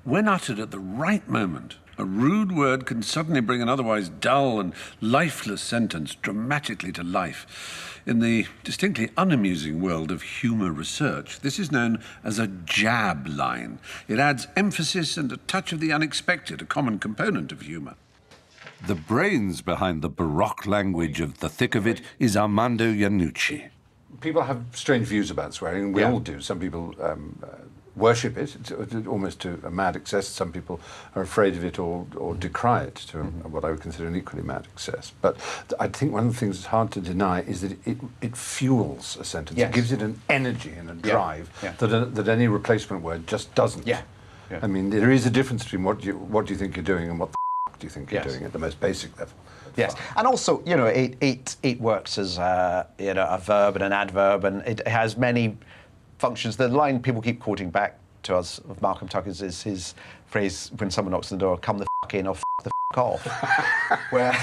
When uttered at the right moment, a rude word can suddenly bring an otherwise dull and lifeless sentence dramatically to life. In the distinctly unamusing world of humour research, this is known as a jab line. It adds emphasis and a touch of the unexpected, a common component of humour. The brains behind the baroque language of The Thick of It is Armando Iannucci. People have strange views about swearing, and we all do. Some people worship it almost to a mad excess. Some people are afraid of it or decry it to what I would consider an equally mad excess. But I think one of the things that's hard to deny is that it fuels a sentence. It gives it an energy and a drive that any replacement word just doesn't. I mean, there is a difference between what do you think you're doing and what the do you think you're doing at the most basic level. Yes, and also, you know, it works as you know, a verb and an adverb, and it has many functions. The line people keep quoting back to us of Malcolm Tucker's is his phrase when someone knocks on the door, "Come the f*** in or f*** the f*** off," where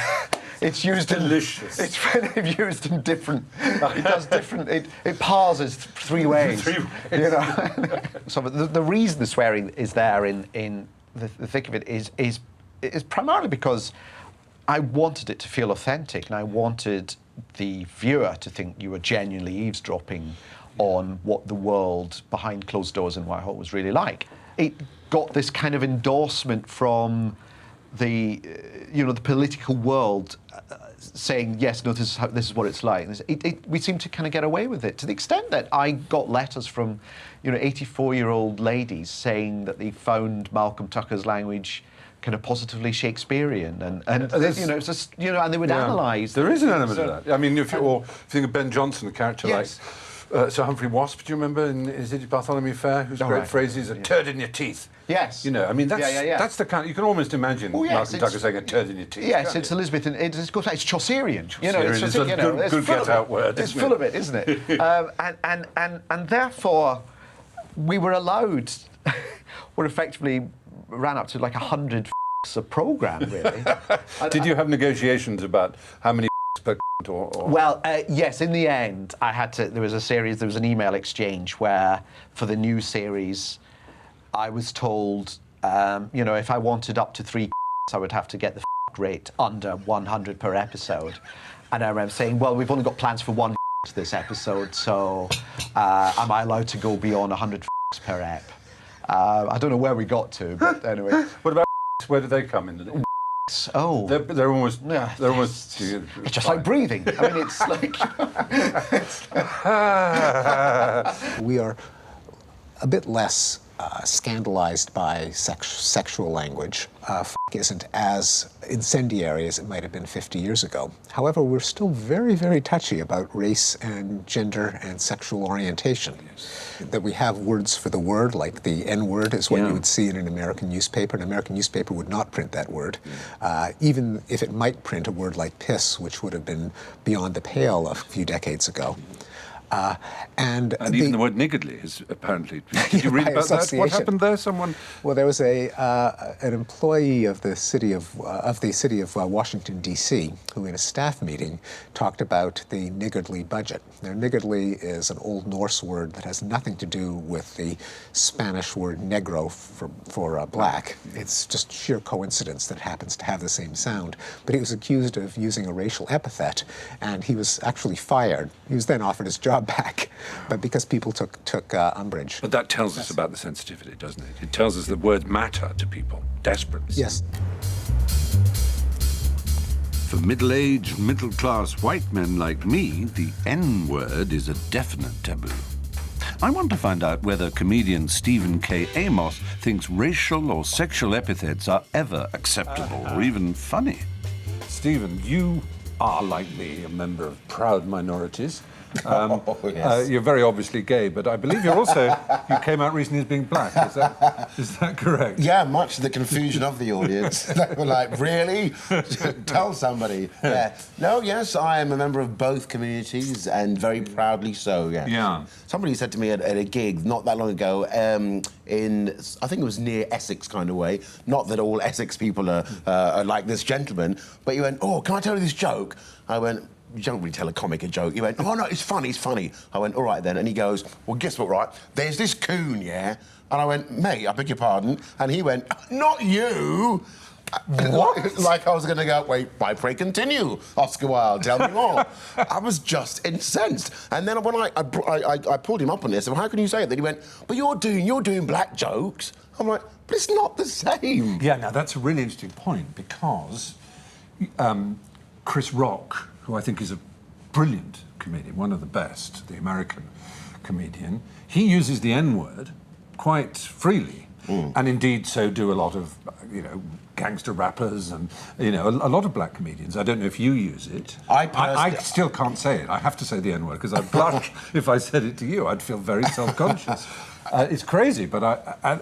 it's used delicious. It's used in different. It does different. It parses three ways. You know. So the reason the swearing is there in the thick of it is primarily because I wanted it to feel authentic, and I wanted the viewer to think you were genuinely eavesdropping on what the world behind closed doors in Whitehall was really like. It got this kind of endorsement from the, you know, the political world saying, yes, no, this is what it's like. We seem to kind of get away with it, to the extent that I got letters from, you know, 84-year-old ladies saying that they found Malcolm Tucker's language kind of positively Shakespearean, and you know, it's just, you know, and they would analyse. There is an element of that. I mean, if you think of Ben Jonson, a character like Sir Humphrey Wasp, do you remember in Is It Bartholomew Fair, whose great phrase is "a turd in your teeth"? Yes. You know, I mean, that's the kind. You can almost imagine Malcolm Tucker saying "a turd in your teeth." Yes, it's Elizabeth, and it's Chaucerian. You know, it's a good get-out word. It's full of it, isn't it? And therefore, we were allowed. We're effectively ran up to like 100 a program, really. Did you have negotiations about how many per or? Well, yes, in the end, I had to, there was an email exchange where, for the new series, I was told, you know, if I wanted up to 3 I would have to get the rate under 100 per episode. And I remember saying, well, we've only got plans for 1 this episode, so am I allowed to go beyond 100 per ep? I don't know where we got to, but anyway. What about where do they come in? Oh, they're almost. They're almost. It's just like breathing. I mean, it's like. We are a bit less scandalized by sexual language. Isn't as incendiary as it might have been 50 years ago. However, we're still very, very touchy about race and gender and sexual orientation. That we have words for the word, like the N-word is what you would see in an American newspaper. An American newspaper would not print that word, even if it might print a word like piss, which would have been beyond the pale a few decades ago. And even the word niggardly is apparently. Did you read about that? What happened there? Someone. Well, there was an employee of the city of Washington D.C. who, in a staff meeting, talked about the niggardly budget. Now, niggardly is an Old Norse word that has nothing to do with the Spanish word negro for black. It's just sheer coincidence that it happens to have the same sound. But he was accused of using a racial epithet, and he was actually fired. He was then offered his job back, but because people took umbrage. But that tells us about the sensitivity, doesn't it? It tells us that words matter to people desperately. Yes. For middle-aged, middle-class white men like me, the N-word is a definite taboo. I want to find out whether comedian Stephen K Amos thinks racial or sexual epithets are ever acceptable or even funny. Stephen, you are, like me, a member of proud minorities. Yes. You're very obviously gay, but I believe you came out recently as being black. Is that correct? Yeah, much to the confusion of the audience. They were like, really? Tell somebody. Yeah. No, yes, I am a member of both communities, and very proudly so, yeah. Yeah. Somebody said to me at a gig not that long ago, in, I think it was near Essex kind of way, not that all Essex people are like this gentleman, but you went, oh, can I tell you this joke? I went, you don't really tell a comic a joke. He went, oh, no, it's funny, it's funny. I went, all right, then. And he goes, well, guess what, right? There's this coon, yeah? And I went, mate, I beg your pardon. And he went, not you. What? Like I was going to go, wait, I pray continue, Oscar Wilde, tell me more. I was just incensed. And then when I pulled him up on this, and how can you say it? Then he went, but you're doing black jokes. I'm like, but it's not the same. Yeah, now that's a really interesting point, because Chris Rock, who I think is a brilliant comedian, one of the best, the American comedian, he uses the N-word quite freely. And indeed, so do a lot of, gangster rappers and, a lot of black comedians. I don't know if you use it. I still can't say it. I have to say the N-word, because I'd blush if I said it to you. I'd feel very self-conscious. It's crazy, but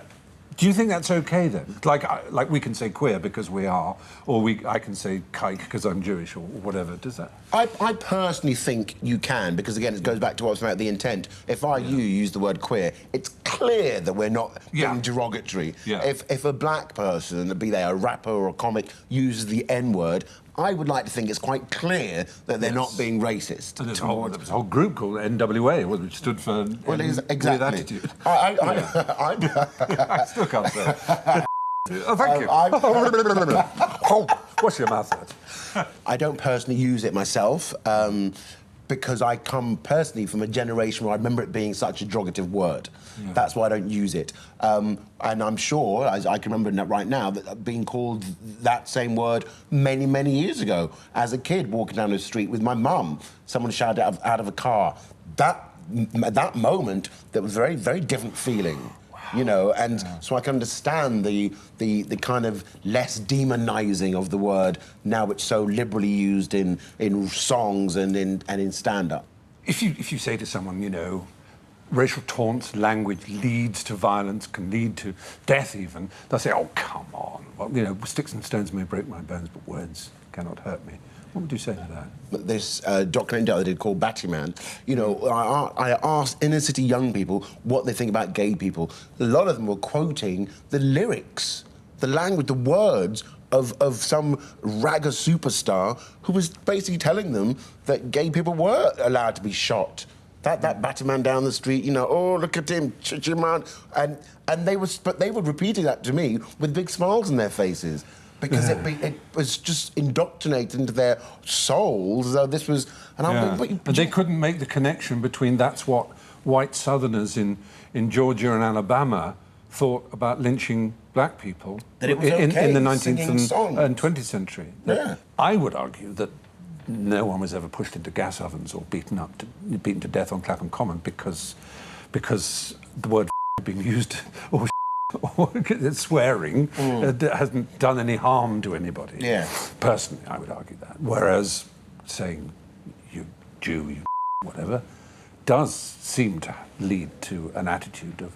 do you think that's okay then? Like we can say queer because we are, or I can say kike because I'm Jewish, or whatever. Does that? I personally think you can, because again, it goes back to what I was about the intent. If you use the word queer, it's clear that we're not being derogatory. Yeah. If a black person, be they a rapper or a comic, uses the N-word, I would like to think it's quite clear that they're not being racist. And there's a whole group called NWA, which stood for exactly. With attitude. I still can't say it. Oh, thank you. Wash your mouth out. I don't personally use it myself, because I come personally from a generation where I remember it being such a derogative word. Yeah. That's why I don't use it. And I'm sure, as I can remember right now, that being called that same word many, many years ago. As a kid, walking down the street with my mum, someone shouted out of a car. That moment, there was a very, very different feeling. So I can understand the kind of less demonising of the word now it's so liberally used in songs and in stand-up. If you say to someone, racial taunts, language leads to violence, can lead to death even, they'll say, oh, come on. Well, sticks and stones may break my bones, but words cannot hurt me. What would you say to that? This documentary I did called Battyman, I asked inner city young people what they think about gay people. A lot of them were quoting the lyrics, the language, the words of some ragga superstar who was basically telling them that gay people were allowed to be shot. That Battyman down the street, oh, look at him, man. And they were repeating that to me with big smiles on their faces. Because it was just indoctrinated into their souls as though this was... But they couldn't make the connection between that's what white Southerners in Georgia and Alabama thought about lynching black people that it was okay, in the 19th and 20th century. Yeah. I would argue that no one was ever pushed into gas ovens or beaten to death on Clapham Common because the word being used or swearing hasn't done any harm to anybody. Yeah. Personally, I would argue that. Whereas saying you Jew, you whatever, does seem to lead to an attitude of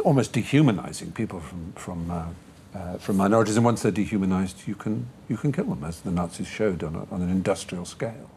almost dehumanizing people from minorities. And once they're dehumanized, you can kill them, as the Nazis showed on an industrial scale.